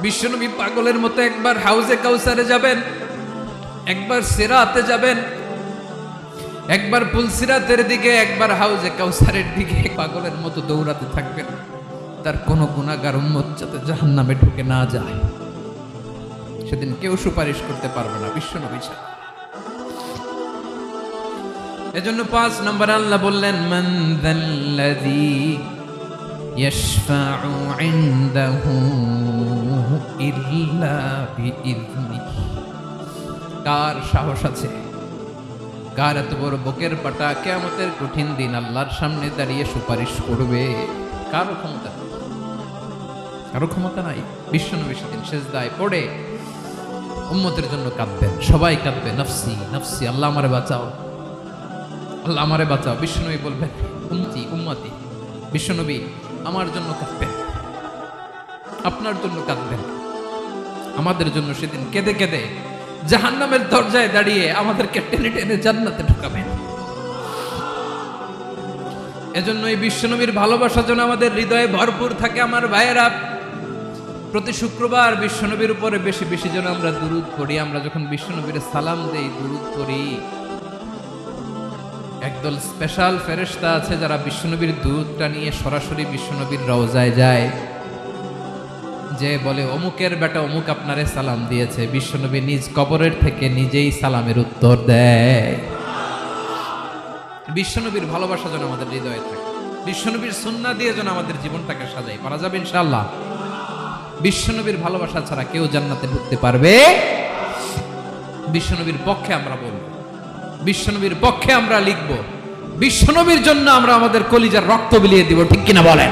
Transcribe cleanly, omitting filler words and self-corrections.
বিশ্বনবী পাগলের মতো একবার হাউজে কাউসারে যাবেন, একবার সিরাতে যাবেন, একবার পুলসিরাতের দিকে, একবার হাউজে কাউসারের দিকে পাগলের মতো দৌড়াতে থাকবেন। তার কোনো গুনাহগার উম্মত যাতে জাহান্নামে ঢুকে না যায়, সেদিন কেউ সুপারিশ করতে পারবে না বিশ্বনবী ছাড়া। এজন্য 5 নম্বর আল্লাহ বললেন, মান যাল্লাযী ইয়াশফাউ ইনদাহু ইল্লা বিইযনিহি। কার সাহস আছে, কার এত বড় বুকের পাটা কিয়ামতের কঠিন দিন আল্লাহর সামনে দাঁড়িয়ে সুপারিশ করবে? কারো ক্ষমতা নেই, কারো ক্ষমতা নাই। বিশ্বনবী সেদিন সেজদায় পড়ে উম্মতের জন্য কাঁদবেন, সবাই কাঁদবে, নফসি নফসি, আল্লাহ আমারে বাঁচাও, আল্লাহ আমারে বাঁচাও। বিশ্বনবী বলবেন, উম্মতি উম্মতি। বিশ্বনবী আমার জন্য কাঁদবেন, আপনার জন্য কাঁদবেন, আমাদের জন্য সেদিন কেঁদে কেঁদে জাহান্নামের দরজায় দাঁড়িয়ে আমাদেরকে টেনে টেনে জান্নাতে ঢুকাবেন। এজন্য এই বিশ্বনবীর ভালোবাসা যেন আমাদের হৃদয়ে ভরপুর থাকে। আমার ভাইয়েরা, প্রতি শুক্রবার বিশ্বনবীর উপরে বেশি বেশি যেন আমরা দুরূদ পড়ি। আমরা যখন বিশ্বনবীর সালাম দেই, দুরূদ পড়ি, একদল স্পেশাল ফেরেশতা আছে যারা বিশ্বনবীর দুরূদটা নিয়ে সরাসরি বিশ্বনবীর রওজায় যায়, যে বলে অমুকের বেটা অমুক আপনারে সালাম দিয়েছে। বিশ্বনবী নিজ কবরের থেকে নিজেই সালামের উত্তর দেয়। বিশ্বনবীর ভালোবাসা যেন আমাদের হৃদয়ে থাকে, বিশ্বনবীর সুন্নাহ দিয়ে যেন আমাদের জীবনটাকে সাজাই। পারা যাবে ইনশাআল্লাহ। বিশ্বনবীর ভালোবাসা ছাড়া কেউ জান্নাতে ঢুকতে পারবে? বিশ্বনবীর পক্ষে আমরা বলবো, বিশ্বনবীর পক্ষে আমরা লিখবো, বিশ্বনবীর জন্য আমরা আমাদের কলিজার রক্ত বিলিয়ে দিব, ঠিক কিনা বলেন?